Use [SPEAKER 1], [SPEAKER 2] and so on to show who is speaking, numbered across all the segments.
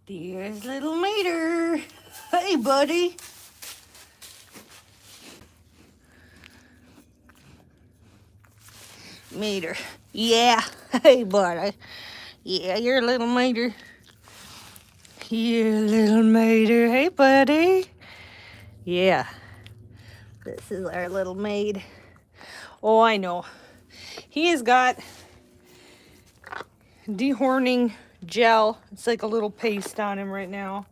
[SPEAKER 1] There's little Mater. Hey, buddy. Mater. Yeah. Hey, buddy. Yeah, you're a little Mater. You're a little Mater. Hey, buddy. Yeah. This is our little maid. Oh, I know. He has got dehorning gel. It's like a little paste on him right now.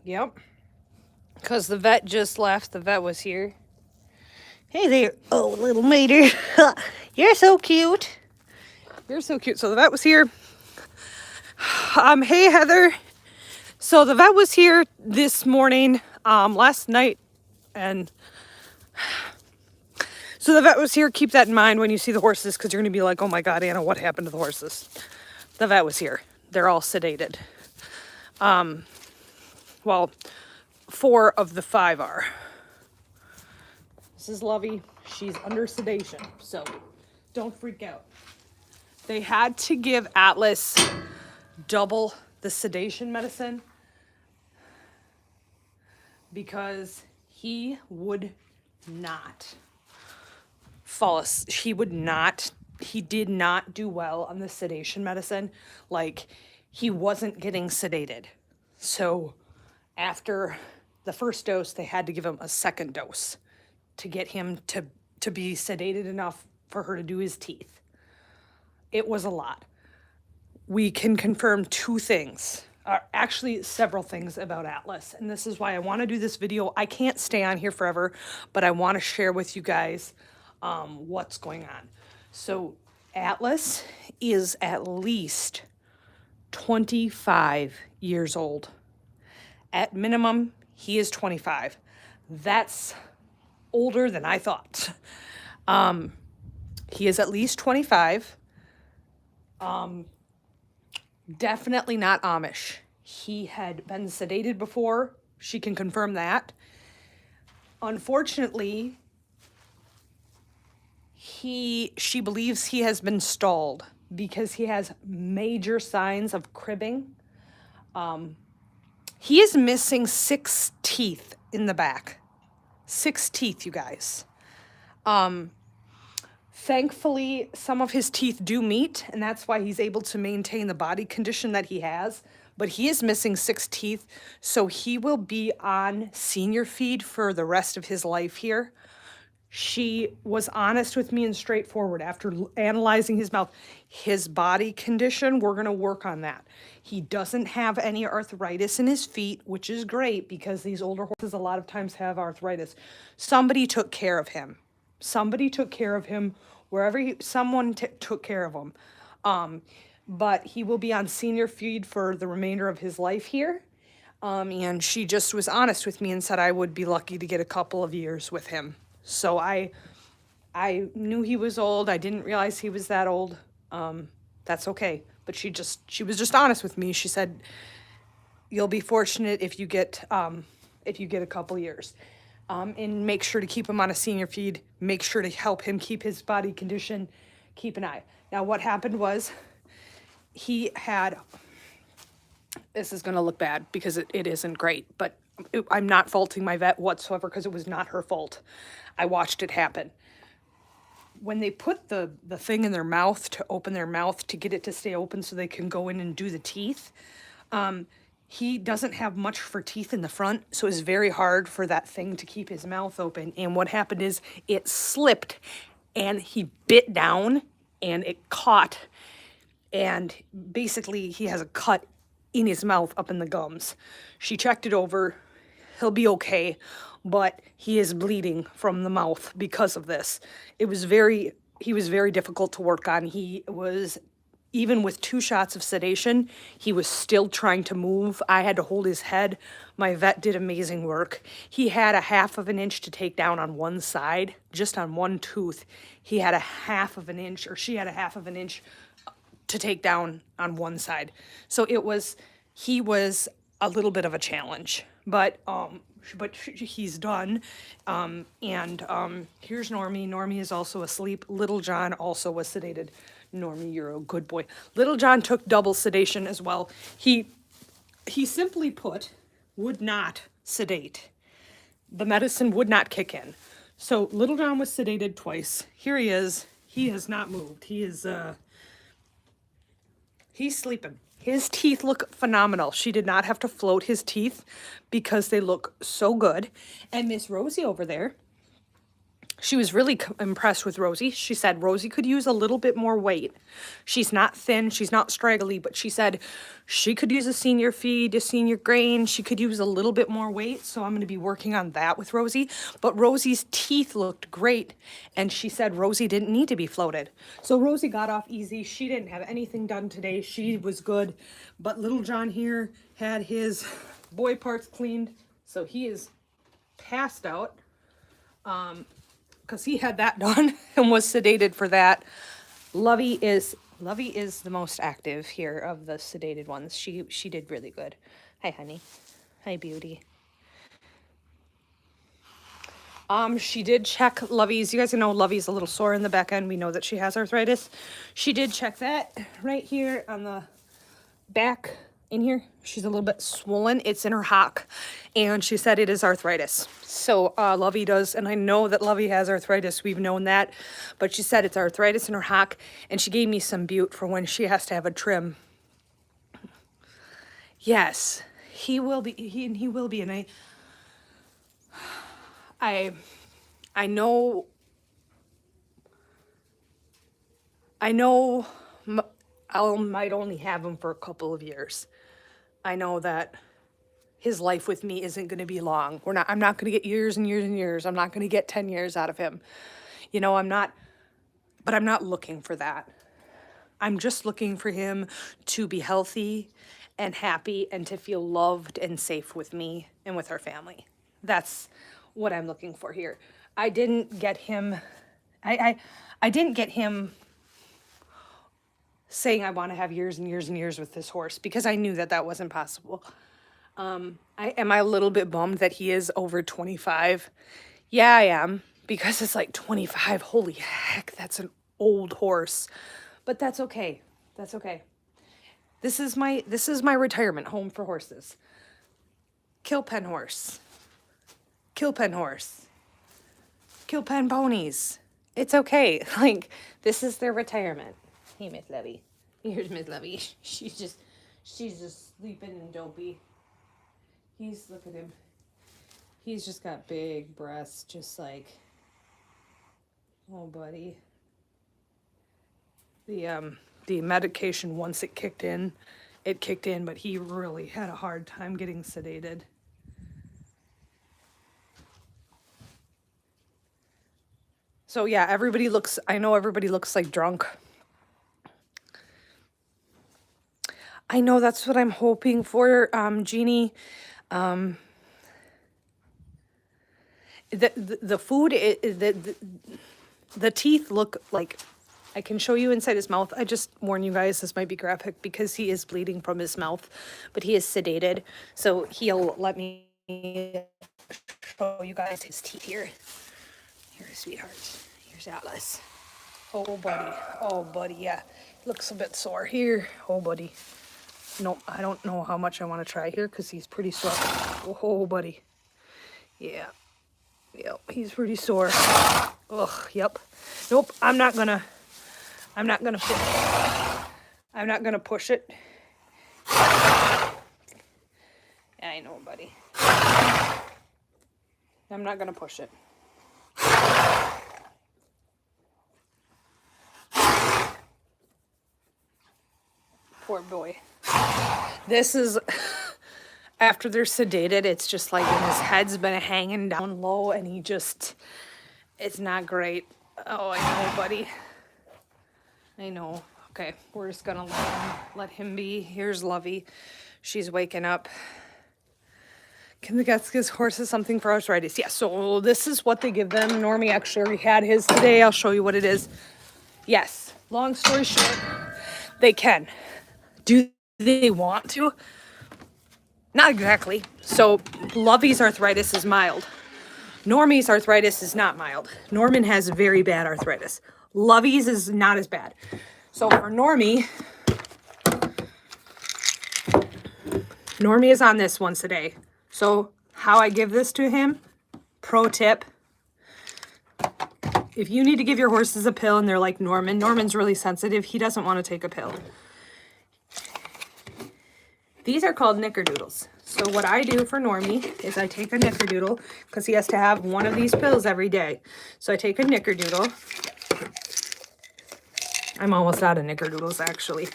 [SPEAKER 1] Yep. Because the vet just left. The vet was here. Hey there. Oh, little Mater. You're so cute. You're so cute. So the vet was here. Hey, Heather. So the vet was here this morning, last night. And so the vet was here. Keep that in mind when you see the horses, because you're going to be like, oh my God, Anna, what happened to the horses? The vet was here. They're all sedated. Well, 4 of the 5 are. This is Lovey. She's under sedation, so don't freak out. They had to give Atlas double the sedation medicine because he would not fall asleep. He did not do well on the sedation medicine. Like, he wasn't getting sedated. So after the first dose, they had to give him a second dose to get him to be sedated enough for her to do his teeth. It was a lot. We can confirm 2 things, actually several things about Atlas. And this is why I want to do this video. I can't stay on here forever, but I want to share with you guys what's going on. So Atlas is at least 25 years old. At minimum, he is 25. That's older than I thought. He is at least 25. Definitely not Amish. He had been sedated before. She can confirm that. Unfortunately, she believes he has been stalled because he has major signs of cribbing. He is missing 6 teeth in the back. 6 teeth, you guys. Thankfully, some of his teeth do meet, and that's why he's able to maintain the body condition that he has. But he is missing 6 teeth, so he will be on senior feed for the rest of his life here. She was honest with me and straightforward after analyzing his mouth. His body condition, we're going to work on that. He doesn't have any arthritis in his feet, which is great because these older horses a lot of times have arthritis. Somebody took care of him. Somebody took care of him wherever someone took care of him. But he will be on senior feed for the remainder of his life here. And she just was honest with me and said I would be lucky to get a couple of years with him. So I knew he was old. I didn't realize he was that old. That's okay. But she was just honest with me. She said, you'll be fortunate if you get a couple years. And make sure to keep him on a senior feed. Make sure to help him keep his body condition. Keep an eye. Now, what happened was this is going to look bad because it isn't great, but I'm not faulting my vet whatsoever because it was not her fault. I watched it happen. When they put the thing in their mouth to open their mouth to get it to stay open so they can go in and do the teeth, he doesn't have much for teeth in the front, so it's very hard for that thing to keep his mouth open. And what happened is it slipped and he bit down and it caught. And basically he has a cut in his mouth up in the gums. She checked it over. He'll be okay, but he is bleeding from the mouth because of this. It was very he was very difficult to work on. He was, even with 2 shots of sedation, he was still trying to move. I had to hold his head. My vet did amazing work. He had a 1/2 of an inch to take down on one side, just on one tooth. He had a 1/2 of an inch, or she had a 1/2 of an inch to take down on one side. So he was a little bit of a challenge, but he's done. Here's Normie. Normie is also asleep. Little John also was sedated. Normie, you're a good boy. Little John took double sedation as well. He simply put would not sedate. The medicine would not kick in. So Little John was sedated twice. Here he is. He has not moved. He's sleeping. His teeth look phenomenal. She did not have to float his teeth because they look so good. And Miss Rosie over there, she was really impressed with Rosie. She said Rosie could use a little bit more weight. She's not thin, she's not straggly, but she said she could use a senior feed, a senior grain. She could use a little bit more weight, so I'm going to be working on that with Rosie. But Rosie's teeth looked great, and she said Rosie didn't need to be floated. So Rosie got off easy. She didn't have anything done today. She was good. But Little John here had his boy parts cleaned, so he is passed out. Because he had that done and was sedated for that. Lovey is the most active here of the sedated ones. She did really good. Hi, honey. Hi, beauty. She did check Lovey's. You guys know Lovey's a little sore in the back end. We know that she has arthritis. She did check that right here on the back in here. She's a little bit swollen. It's in her hock, and she said it is arthritis. So Lovey does, and I know that Lovey has arthritis. We've known that, but she said it's arthritis in her hock, and she gave me some Butte for when she has to have a trim. Yes, he will be. He will be, and I know. I might only have him for a couple of years. I know that his life with me isn't going to be long. I'm not going to get years and years and years. I'm not going to get 10 years out of him. You know, but I'm not looking for that. I'm just looking for him to be healthy and happy and to feel loved and safe with me and with our family. That's what I'm looking for here. I didn't get him saying I want to have years and years and years with this horse because I knew that wasn't possible. Am I a little bit bummed that he is over 25? Yeah, I am, because it's like 25. Holy heck, that's an old horse. But that's okay. That's okay. This is my retirement home for horses. Kill pen horse. Kill pen horse. Kill pen ponies. It's okay. Like, this is their retirement. Hey, Miss Lovey. Here's Miss Lovey. She's just sleeping and dopey. Look at him. He's just got big breasts, just like, oh, buddy. The medication, once it kicked in, but he really had a hard time getting sedated. So yeah, I know everybody looks like drunk. I know, that's what I'm hoping for, Jeannie. The food, the teeth look like, I can show you inside his mouth. I just warn you guys, this might be graphic because he is bleeding from his mouth, but he is sedated, so he'll let me show you guys his teeth here. Here, sweetheart. Here's Atlas. Oh, buddy, yeah. Looks a bit sore here. Oh, buddy. No, I don't know how much I want to try here because he's pretty sore. Oh, buddy. Yeah. Yep, he's pretty sore. Ugh, yep. Nope, I'm not gonna push it. Yeah, I know, buddy. I'm not gonna push it. Poor boy. This is, after they're sedated, it's just like when his head's been hanging down low and it's not great. Oh, I know, buddy. I know. Okay, we're just gonna let him be. Here's Lovey. She's waking up. Can the guest give horses something for arthritis? Yeah, so this is what they give them. Normie actually already had his today. I'll show you what it is. Yes, long story short, they can. Do they want to? Not exactly. So Lovey's arthritis is mild. Normie's arthritis is not mild. Norman has very bad arthritis. Lovey's is not as bad. So for Normie is on this once a day. So how I give this to him, pro tip, if you need to give your horses a pill and they're like Norman's really sensitive, he doesn't want to take a pill. These are called Nickerdoodles. So what I do for Normie is I take a Nickerdoodle because he has to have one of these pills every day. So I take a Nickerdoodle. I'm almost out of Nickerdoodles, actually.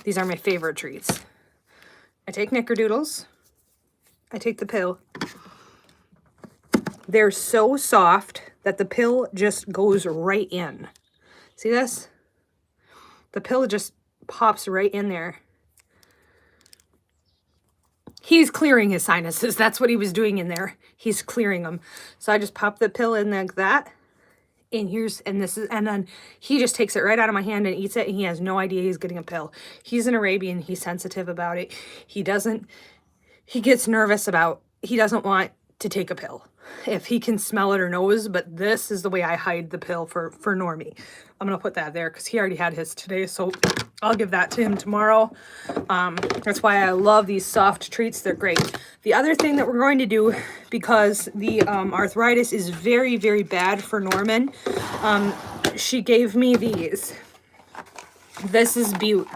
[SPEAKER 1] These are my favorite treats. I take Nickerdoodles. I take the pill. They're so soft that the pill just goes right in. See this? The pill just pops right in there. He's clearing his sinuses. That's what he was doing in there. He's clearing them. So I just pop the pill in like that. And then he just takes it right out of my hand and eats it, and he has no idea he's getting a pill. He's an Arabian. He's sensitive about it. He gets nervous about, he doesn't want to take a pill if he can smell it or knows, but this is the way I hide the pill for Normie. I'm going to put that there because he already had his today, so I'll give that to him tomorrow. That's why I love these soft treats. They're great. The other thing that we're going to do, because the arthritis is very, very bad for Norman, she gave me these. This is Butte.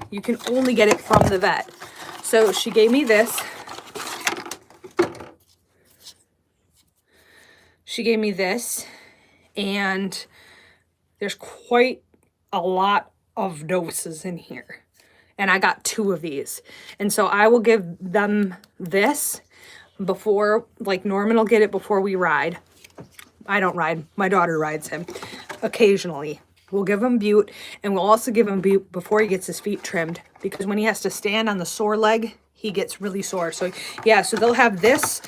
[SPEAKER 1] You can only get it from the vet. So she gave me this. She gave me this, and there's quite a lot of doses in here. And I got 2 of these. And so I will give them this before, like Norman will get it before we ride. I don't ride. My daughter rides him occasionally. We'll give him Butte, and we'll also give him Butte before he gets his feet trimmed, because when he has to stand on the sore leg, he gets really sore. So yeah, so they'll have this.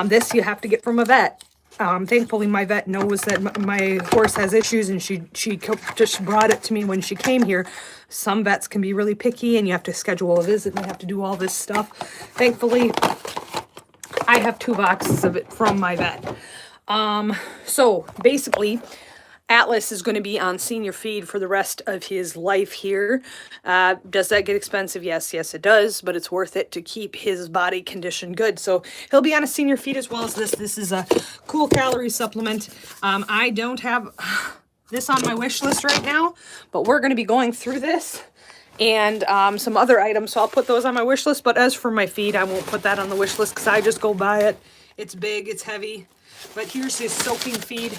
[SPEAKER 1] This you have to get from a vet. Thankfully, my vet knows that my horse has issues, and she just brought it to me when she came here. Some vets can be really picky, and you have to schedule a visit, and you have to do all this stuff. Thankfully, I have 2 boxes of it from my vet. So basically, Atlas is going to be on senior feed for the rest of his life here. Does that get expensive? Yes, it does, but it's worth it to keep his body condition good. So he'll be on a senior feed as well as this. This is a cool calorie supplement. I don't have this on my wish list right now, but we're going to be going through this and some other items, so I'll put those on my wish list. But as for my feed, I won't put that on the wish list because I just go buy it. It's big, it's heavy. But here's his soaking feed.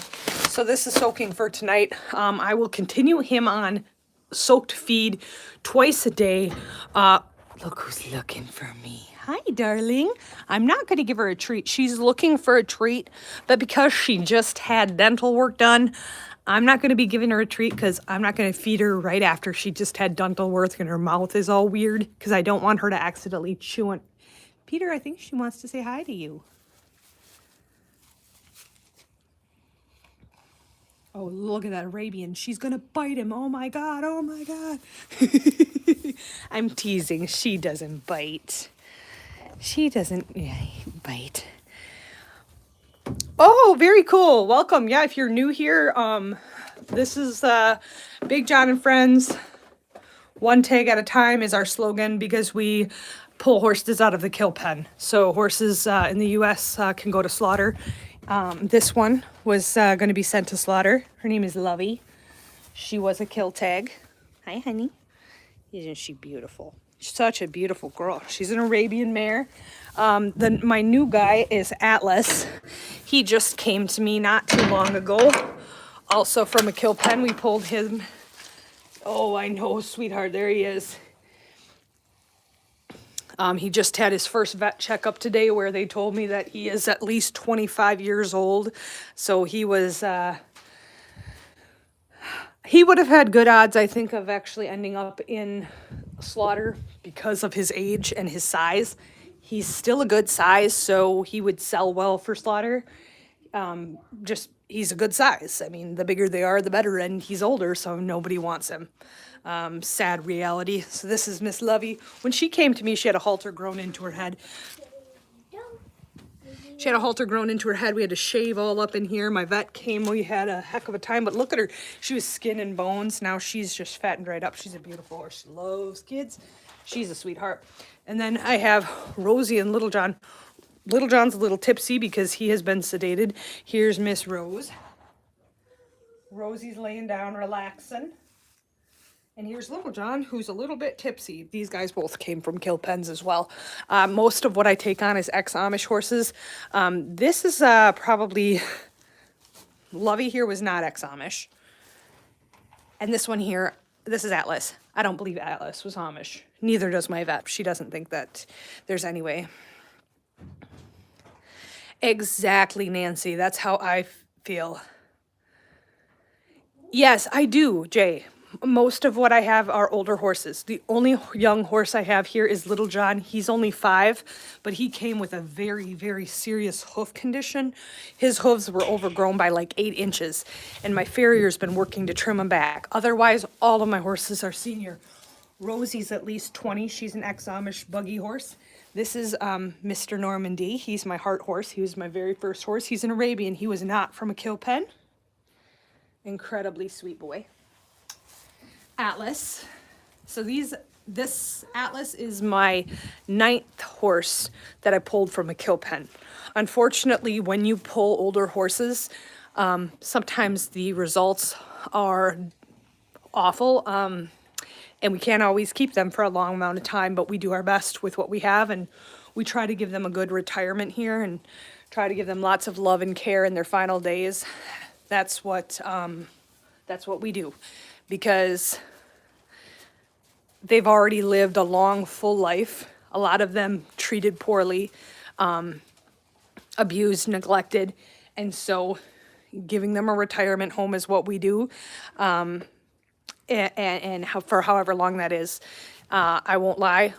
[SPEAKER 1] So this is soaking for tonight. I will continue him on soaked feed twice a day. Look who's looking for me. Hi, darling. I'm not going to give her a treat. She's looking for a treat, but because she just had dental work done, I'm not going to be giving her a treat because I'm not going to feed her right after she just had dental work and her mouth is all weird because I don't want her to accidentally chew on. Peter, I think she wants to say hi to you. Oh, look at that Arabian. She's going to bite him. Oh, my God. Oh, my God. I'm teasing. She doesn't bite. She doesn't bite. Oh, very cool. Welcome. Yeah, if you're new here, this is Big John and Friends. One tag at a time is our slogan because we pull horses out of the kill pen. So horses in the U.S. Can go to slaughter. This one was going to be sent to slaughter. Her name is Lovey. She was a kill tag. Hi, honey. Isn't she beautiful? Such a beautiful girl. She's an Arabian mare. My new guy is Atlas. He just came to me not too long ago. Also from a kill pen. We pulled him. Oh, I know, sweetheart. There he is. He just had his first vet checkup today where they told me that he is at least 25 years old. So he was He would have had good odds, I think, of actually ending up in slaughter because of his age and his size. He's still a good size, so he would sell well for slaughter. Just he's a good size. I mean, the bigger they are, the better, and he's older, so nobody wants him. Sad reality. So this is Miss Lovey. When she came to me, she had a halter grown into her head. She had a halter grown into her head. We had to shave all up in here. My vet came. We had a heck of a time. But look at her. She was skin and bones. Now she's just fat and dried up. She's a beautiful horse. She loves kids. She's a sweetheart. And then I have Rosie and Little John. Little John's a little tipsy because he has been sedated. Here's Miss Rose. Rosie's laying down, relaxing. And here's Little John, who's a little bit tipsy. These guys both came from kill pens as well. Most of what I take on is ex-Amish horses. This is probably... Lovey here was not ex-Amish. And this one here, this is Atlas. I don't believe Atlas was Amish. Neither does my vet. She doesn't think that there's any way. Exactly, Nancy. That's how I feel. Yes, I do, Jay. Most of what I have are older horses. The only young horse I have here is Little John. He's only 5, but he came with a very, very serious hoof condition. His hooves were overgrown by like 8 inches, and my farrier's been working to trim them back. Otherwise, all of my horses are senior. Rosie's at least 20. She's an ex-Amish buggy horse. This is Mr. Normandy. He's my heart horse. He was my very first horse. He's an Arabian. He was not from a kill pen. Incredibly sweet boy. Atlas. So this Atlas is my 9th horse that I pulled from a kill pen. Unfortunately, when you pull older horses, sometimes the results are awful, and we can't always keep them for a long amount of time, but we do our best with what we have, and we try to give them a good retirement here and try to give them lots of love and care in their final days. That's what we do, because they've already lived a long, full life. A lot of them treated poorly, abused, neglected, and so giving them a retirement home is what we do, and for however long that is. I won't lie,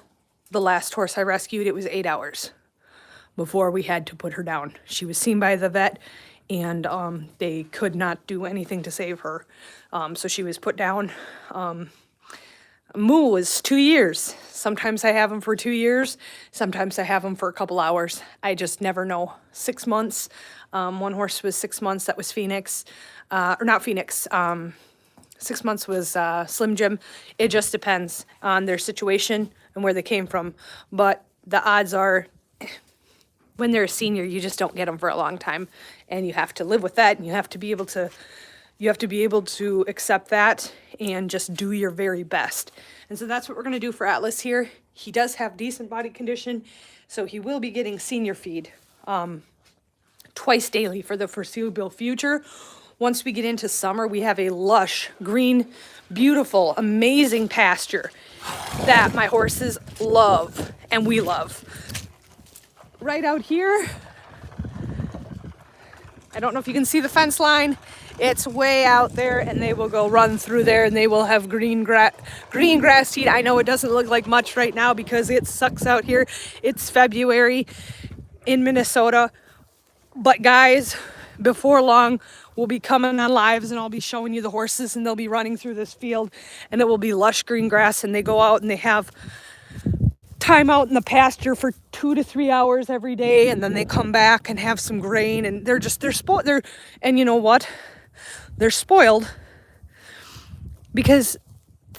[SPEAKER 1] the last horse I rescued, it was 8 hours before we had to put her down. She was seen by the vet, and they could not do anything to save her. So she was put down. Moo was 2 years. Sometimes I have them for 2 years. Sometimes I have them for a couple hours. I just never know. 6 months. One horse was 6 months. That was Phoenix. Or not Phoenix. 6 months was Slim Jim. It just depends on their situation and where they came from. But the odds are, when they're a senior, you just don't get them for a long time, and you have to live with that, and you have to be able to accept that and just do your very best. And so that's what we're going to do for Atlas here. He does have decent body condition, so he will be getting senior feed twice daily for the foreseeable future. Once we get into summer, we have a lush, green, beautiful, amazing pasture that my horses love and we love. Right out here, I don't know if you can see the fence line. It's way out there, and they will go run through there, and they will have green grass to eat. I know it doesn't look like much right now because it sucks out here. It's February in Minnesota, but guys, before long, we'll be coming on lives, and I'll be showing you the horses, and they'll be running through this field, and it will be lush green grass, and they go out and they have time out in the pasture for 2 to 3 hours every day, and then they come back and have some grain, and they're spoiled. And you know what? They're spoiled because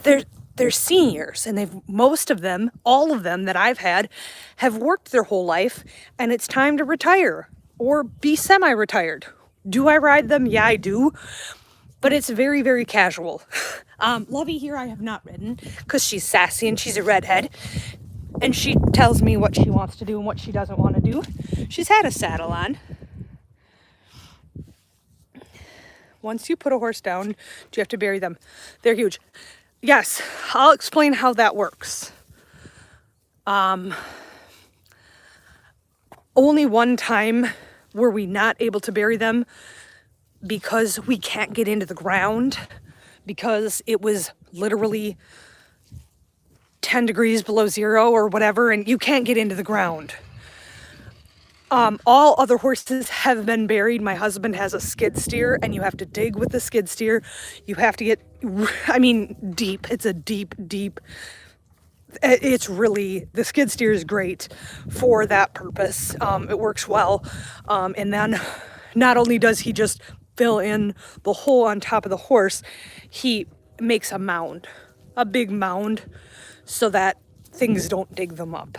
[SPEAKER 1] they're seniors, and most of them, all of them that I've had, have worked their whole life, and it's time to retire or be semi-retired. Do I ride them? Yeah, I do, but it's very, very casual. Lovey here I have not ridden because she's sassy and she's a redhead. And she tells me what she wants to do and what she doesn't want to do. She's had a saddle on. Once you put a horse down, do you have to bury them? They're huge. Yes, I'll explain how that works. Only one time were we not able to bury them because we can't get into the ground because it was literally 10 degrees below zero or whatever, and you can't get into the ground. All other horses have been buried. My husband has a skid steer, and you have to dig with the skid steer. You have to get, I mean, deep. It's a deep, deep. It's really, the skid steer is great for that purpose. It works well. And then not only does he just fill in the hole on top of the horse, he makes a mound, a big mound, so that things don't dig them up.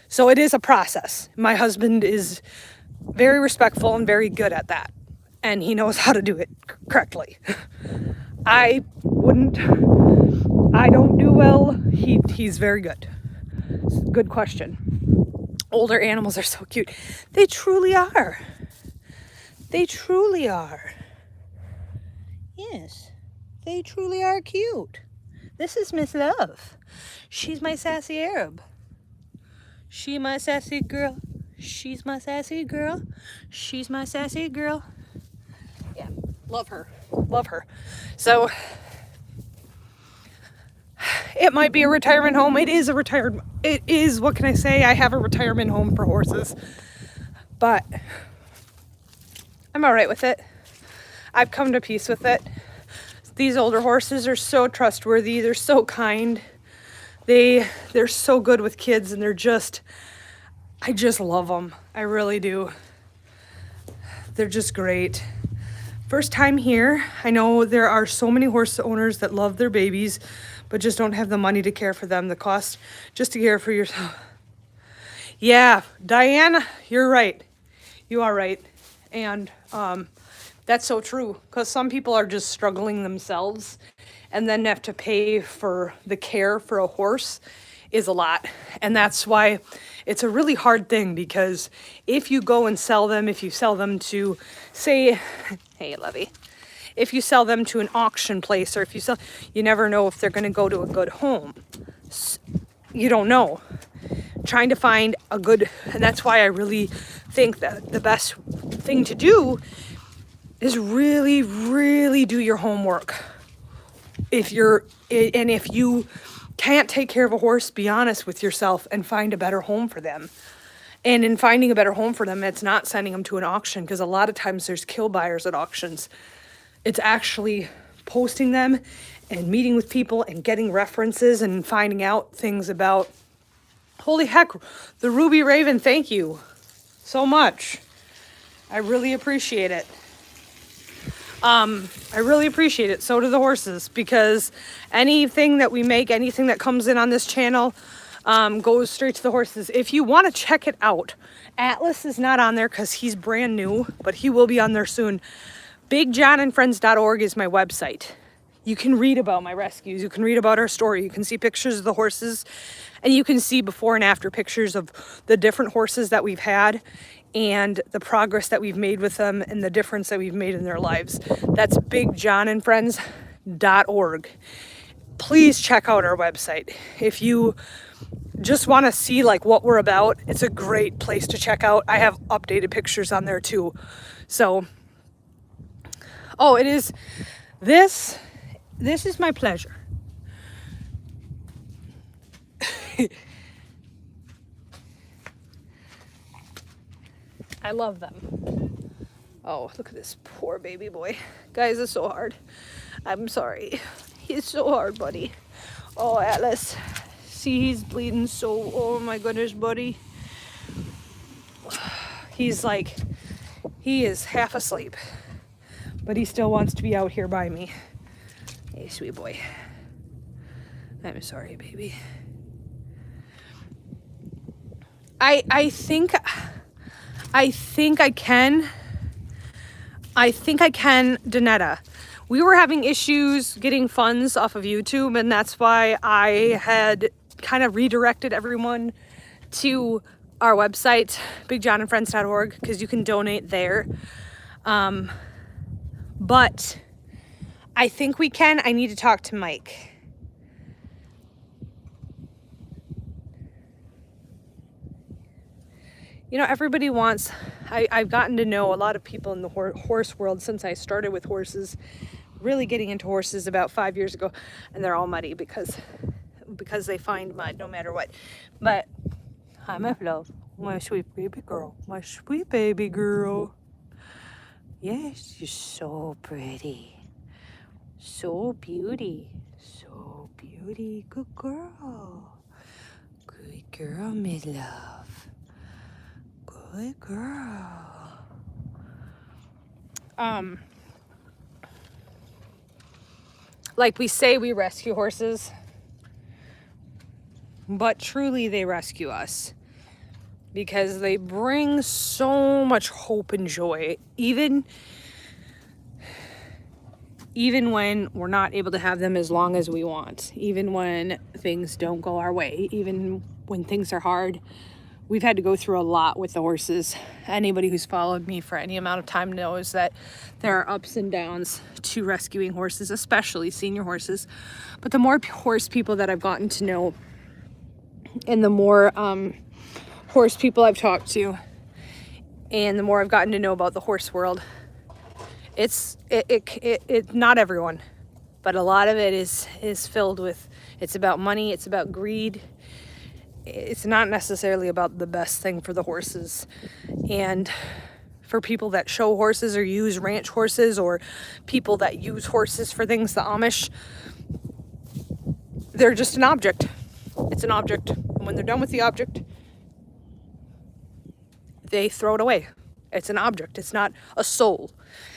[SPEAKER 1] So it is a process. My husband is very respectful and very good at that. And he knows how to do it correctly. I don't do well. He's very good. Good question. Older animals are so cute. They truly are. They truly are. Yes, they truly are cute. This is Miss Love. She's my sassy Arab. She my sassy girl. She's my sassy girl. She's my sassy girl. Yeah, love her. Love her. So it might be a retirement home. It is a retirement. It is, what can I say? I have a retirement home for horses. But I'm all right with it. I've come to peace with it. These older horses are so trustworthy. They're so kind. They're so good with kids, and I just love them. I really do. They're just great. First time here. I know there are so many horse owners that love their babies, but just don't have the money to care for them. The cost just to care for yourself. Yeah, Diane, you're right. You are right. And that's so true, because some people are just struggling themselves, and then have to pay for the care for a horse is a lot. And that's why it's a really hard thing, because if you go and sell them, if you sell them to, say, hey, Lovey, if you sell them to an auction place, or if you never know if they're going to go to a good home. You don't know. Trying to find a good, and that's why I really think that the best thing to do is really, really do your homework. If you can't take care of a horse, be honest with yourself and find a better home for them. And in finding a better home for them, it's not sending them to an auction, because a lot of times there's kill buyers at auctions. It's actually posting them and meeting with people and getting references and finding out things about, holy heck, the Ruby Raven, thank you so much. I really appreciate it. I really appreciate it. So do the horses, because anything that we make, anything that comes in on this channel, goes straight to the horses. If you want to check it out, Atlas is not on there because he's brand new, but he will be on there soon. BigJohnandFriends.org is my website. You can read about my rescues. You can read about our story. You can see pictures of the horses, and you can see before and after pictures of the different horses that we've had, and the progress that we've made with them, and the difference that we've made in their lives. That's BigJohnandFriends.org. Please check out our website. If you just want to see like what we're about, it's a great place to check out. I have updated pictures on there too. So, oh, it is, this is my pleasure. I love them. Oh, look at this poor baby boy. Guys, it's so hard. I'm sorry. He's so hard, buddy. Oh, Atlas. See, he's bleeding so, oh my goodness, buddy. He's like, he is half asleep, but he still wants to be out here by me. Hey, sweet boy. I'm sorry, baby. I think I can, Danetta. We were having issues getting funds off of YouTube, and that's why I had kind of redirected everyone to our website, BigJohnandFriends.org, because you can donate there. But I think we can. I need to talk to Mike. You know, everybody wants, I've gotten to know a lot of people in the horse world since I started with horses, really getting into horses about 5 years ago, and they're all muddy because they find mud no matter what. But hi, my love, my sweet baby girl, my sweet baby girl. Yes, you're so pretty, so beauty, so beauty. Good girl, good girl, my love, good girl. Like we say, we rescue horses, but truly they rescue us because they bring so much hope and joy, even when we're not able to have them as long as we want, even when things don't go our way, even when things are hard. We've had to go through a lot with the horses. Anybody who's followed me for any amount of time knows that there are ups and downs to rescuing horses, especially senior horses. But the more horse people that I've gotten to know, and the more horse people I've talked to, and the more I've gotten to know about the horse world, it's not everyone, but a lot of it is filled with, it's about money, it's about greed. It's not necessarily about the best thing for the horses. And for people that show horses or use ranch horses, or people that use horses for things, the Amish, they're just an object. It's an object. And when they're done with the object, they throw it away. It's an object. It's not a soul.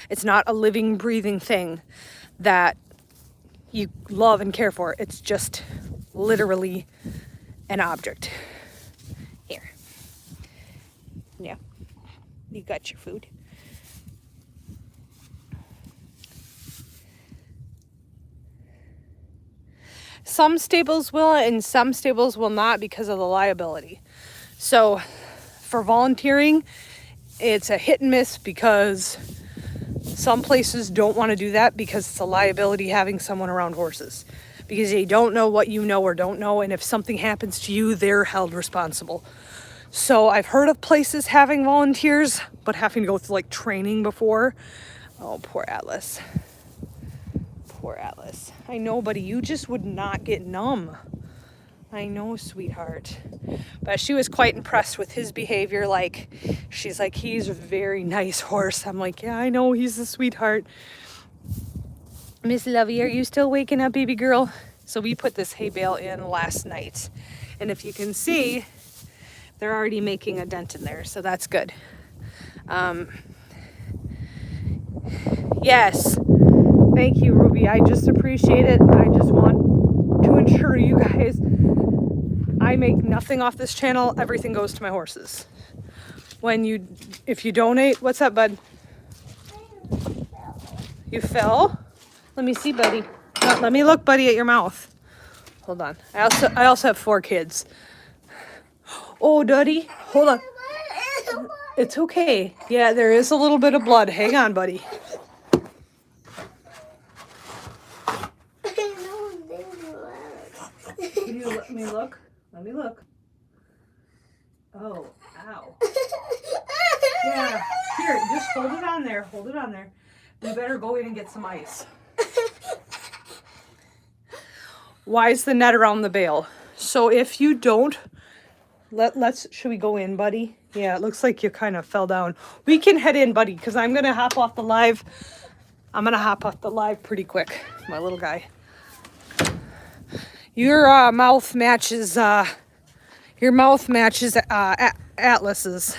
[SPEAKER 1] It's not a living, breathing thing that you love and care for. It's just literally an object. Here. Yeah. You got your food. Some stables will and some stables will not because of the liability. So for volunteering, it's a hit and miss because some places don't want to do that because it's a liability having someone around horses. Because they don't know what you know or don't know, and if something happens to you, they're held responsible. So I've heard of places having volunteers, but having to go through like training before. Oh, poor Atlas. Poor Atlas. I know, buddy, you just would not get numb. I know, sweetheart. But she was quite impressed with his behavior. Like, she's like, he's a very nice horse. I'm like, yeah, I know, he's a sweetheart. Miss Lovey, are you still waking up, baby girl? So we put this hay bale in last night. And if you can see, they're already making a dent in there. So that's good. Yes. Thank you, Ruby. I just appreciate it. I just want to ensure you guys, I make nothing off this channel. Everything goes to my horses. If you donate, what's up, bud? You fell? Let me see, buddy. Let me look, buddy, at your mouth. Hold on. I also have 4 kids. Oh, Duddy. Hold on. It's okay. Yeah, there is a little bit of blood. Hang on, buddy. Can you let me look? Let me look. Oh, ow. Yeah. Here, just hold it on there. Hold it on there. You better go in and get some ice. Why is the net around the bale? So if you don't, should we go in, buddy? Yeah, it looks like you kind of fell down. We can head in, buddy, because I'm going to hop off the live. I'm going to hop off the live pretty quick, my little guy. Your mouth matches Atlas's,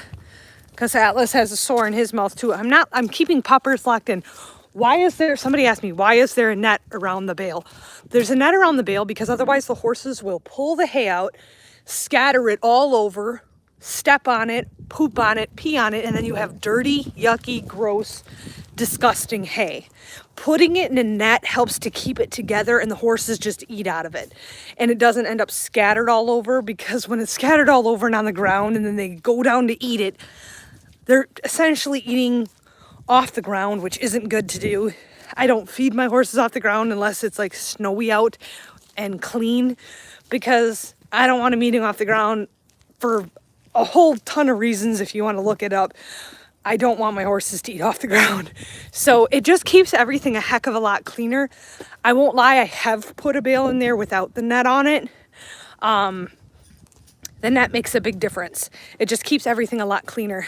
[SPEAKER 1] because Atlas has a sore in his mouth too. I'm keeping poppers locked in. Somebody asked me, why is there a net around the bale? There's a net around the bale because otherwise the horses will pull the hay out, scatter it all over, step on it, poop on it, pee on it, and then you have dirty, yucky, gross, disgusting hay. Putting it in a net helps to keep it together and the horses just eat out of it. And it doesn't end up scattered all over, because when it's scattered all over and on the ground and then they go down to eat it, they're essentially eating off the ground, which isn't good to do. I don't feed my horses off the ground unless it's like snowy out and clean, because I don't want them eating off the ground for a whole ton of reasons if you want to look it up. I don't want my horses to eat off the ground. So it just keeps everything a heck of a lot cleaner. I won't lie, I have put a bale in there without the net on it. The net makes a big difference. It just keeps everything a lot cleaner.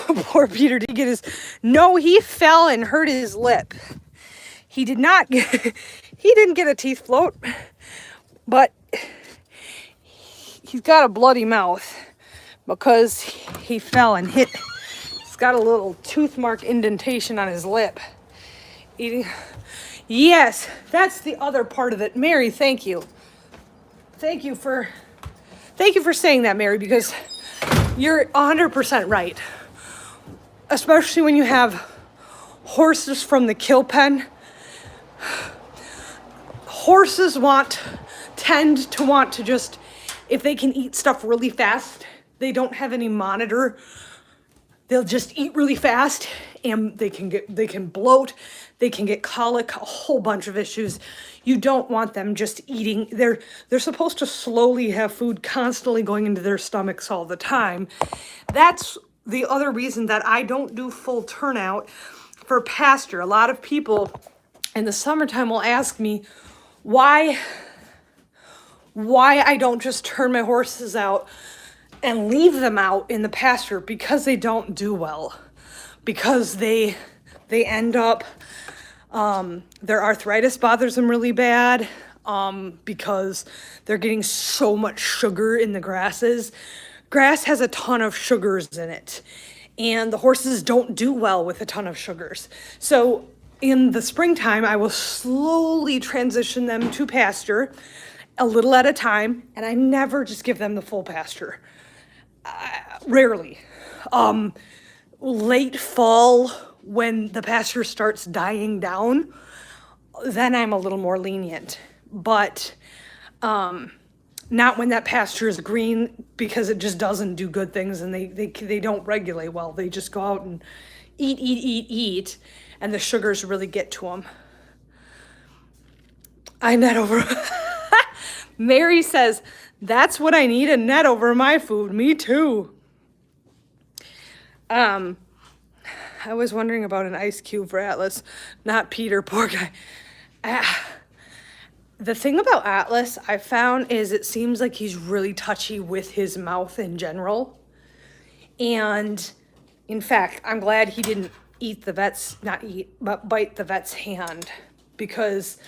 [SPEAKER 1] Poor Peter did get his, no, he fell and hurt his lip. He did not get, he didn't get a teeth float, but he's got a bloody mouth because he fell and hit. He's got a little tooth mark indentation on his lip. Eating. Yes, that's the other part of it. Mary, thank you. Thank you for saying that, Mary, because you're 100% right. Especially when you have horses from the kill pen. Horses tend to want to just, if they can eat stuff really fast, they don't have any monitor. They'll just eat really fast and they can bloat, they can get colic, a whole bunch of issues. You don't want them just eating. They're supposed to slowly have food constantly going into their stomachs all the time. That's the other reason that I don't do full turnout for pasture. A lot of people in the summertime will ask me why I don't just turn my horses out and leave them out in the pasture, because they don't do well, because they end up, their arthritis bothers them really bad, because they're getting so much sugar in the grasses. Grass has a ton of sugars in it, and the horses don't do well with a ton of sugars. So in the springtime, I will slowly transition them to pasture, a little at a time, and I never just give them the full pasture. Rarely. Late fall, when the pasture starts dying down, then I'm a little more lenient. But not when that pasture is green, because it just doesn't do good things and they don't regulate well. They just go out and eat, and the sugars really get to them. I net over. Mary says, that's what I need, a net over my food. Me too. I was wondering about an ice cube for Atlas, not Peter, poor guy. The thing about Atlas I found is it seems like he's really touchy with his mouth in general. And in fact, I'm glad he didn't bite the vet's hand, because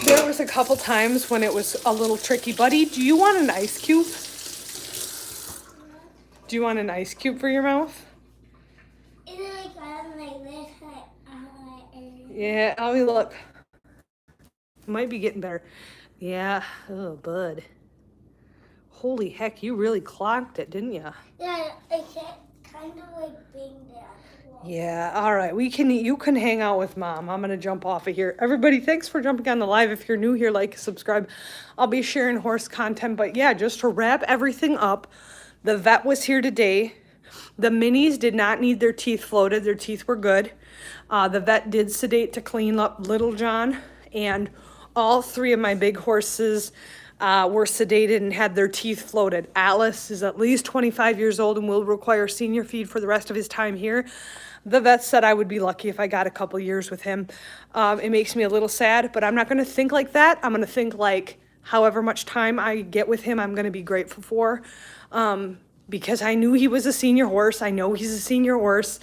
[SPEAKER 1] there was a couple times when it was a little tricky. Buddy, do you want an ice cube? Do you want an ice cube for your mouth? Yeah, let me look. Might be getting better. Yeah, oh, bud. Holy heck, you really clogged it, didn't you?
[SPEAKER 2] Yeah, it's kind of like being there.
[SPEAKER 1] Yeah, all right. You can hang out with Mom. I'm going to jump off of here. Everybody, thanks for jumping on the live. If you're new here, like, subscribe. I'll be sharing horse content. But yeah, just to wrap everything up, the vet was here today. The minis did not need their teeth floated. Their teeth were good. The vet did sedate to clean up Little John. And all three of my big horses were sedated and had their teeth floated. Atlas is at least 25 years old and will require senior feed for the rest of his time here. The vet said I would be lucky if I got a couple years with him. It makes me a little sad, but I'm not going to think like that. I'm going to think like however much time I get with him, I'm going to be grateful for, because I knew he was a senior horse. I know he's a senior horse,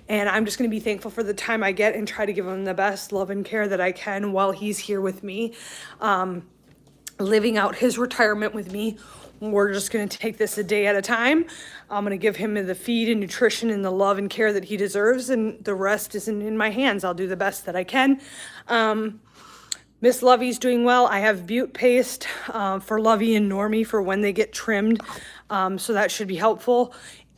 [SPEAKER 1] and I'm just going to be thankful for the time I get and try to give him the best love and care that I can while he's here with me, living out his retirement with me. We're just going to take this a day at a time. I'm going to give him the feed and nutrition and the love and care that he deserves, and the rest isn't in my hands. I'll do the best that I can. Miss Lovey's doing well. I have bute paste for Lovey and Normie for when they get trimmed, so that should be helpful.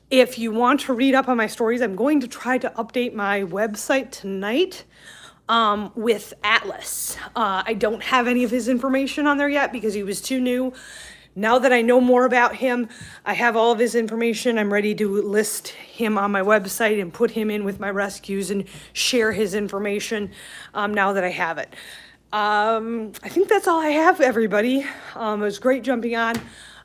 [SPEAKER 1] If you want to read up on my stories, I'm going to try to update my website tonight with Atlas. I don't have any of his information on there yet because he was too new. Now that I know more about him, I have all of his information. I'm ready to list him on my website and put him in with my rescues and share his information now that I have it. I think that's all I have, everybody. It was great jumping on.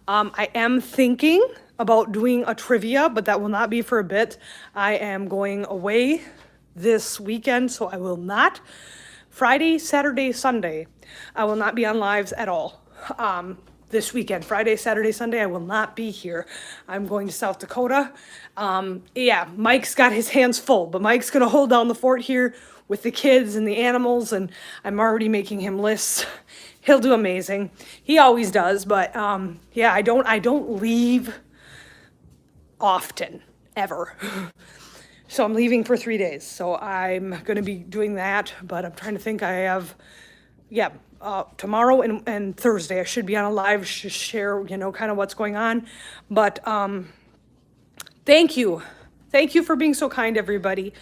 [SPEAKER 1] I am thinking about doing a trivia, but that will not be for a bit. I am going away this weekend, so I will not. Friday, Saturday, Sunday, I will not be on lives at all. This weekend, Friday, Saturday, Sunday, I will not be here. I'm going to South Dakota. Yeah, Mike's got his hands full, but Mike's gonna hold down the fort here with the kids and the animals, and I'm already making him lists. He'll do amazing. He always does, but yeah, I don't leave often, ever. So I'm leaving for 3 days. So I'm gonna be doing that, but I'm trying to think. I have, yeah, tomorrow and Thursday I should be on a live to share, you know, kind of what's going on. But thank you. Thank you for being so kind, everybody.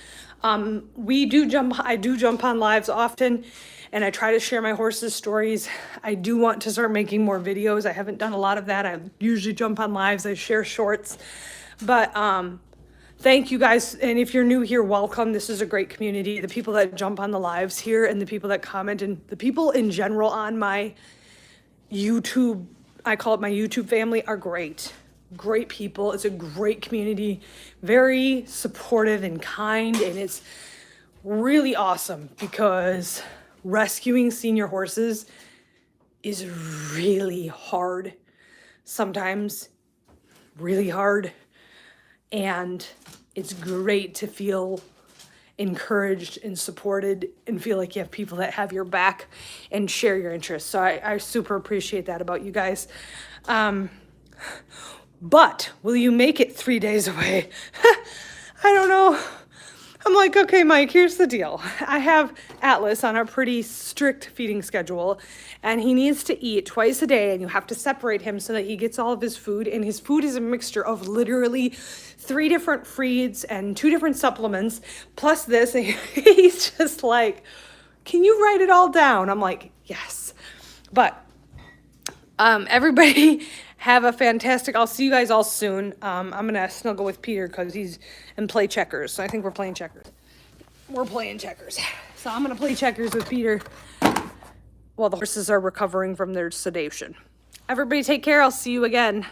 [SPEAKER 1] I do jump on lives often, and I try to share my horses' stories. I do want to start making more videos. I haven't done a lot of that. I usually jump on lives, I share shorts. But thank you guys, and if you're new here, welcome. This is a great community. The people that jump on the lives here and the people that comment and the people in general on my YouTube, I call it my YouTube family, are great. Great people. It's a great community, very supportive and kind, and it's really awesome because rescuing senior horses is really hard. Sometimes really hard. And it's great to feel encouraged and supported and feel like you have people that have your back and share your interests. So I super appreciate that about you guys. But will you make it 3 days away? I don't know. I'm like, okay, Mike, here's the deal. I have Atlas on a pretty strict feeding schedule, and he needs to eat twice a day, and you have to separate him so that he gets all of his food. And his food is a mixture of literally 3 different feeds and 2 different supplements, plus this. And he's just like, can you write it all down? I'm like, yes. But everybody have a fantastic, I'll see you guys all soon. I'm gonna snuggle with Peter because he's and play checkers. So I think we're playing checkers. We're playing checkers. So I'm gonna play checkers with Peter while the horses are recovering from their sedation. Everybody take care. I'll see you again.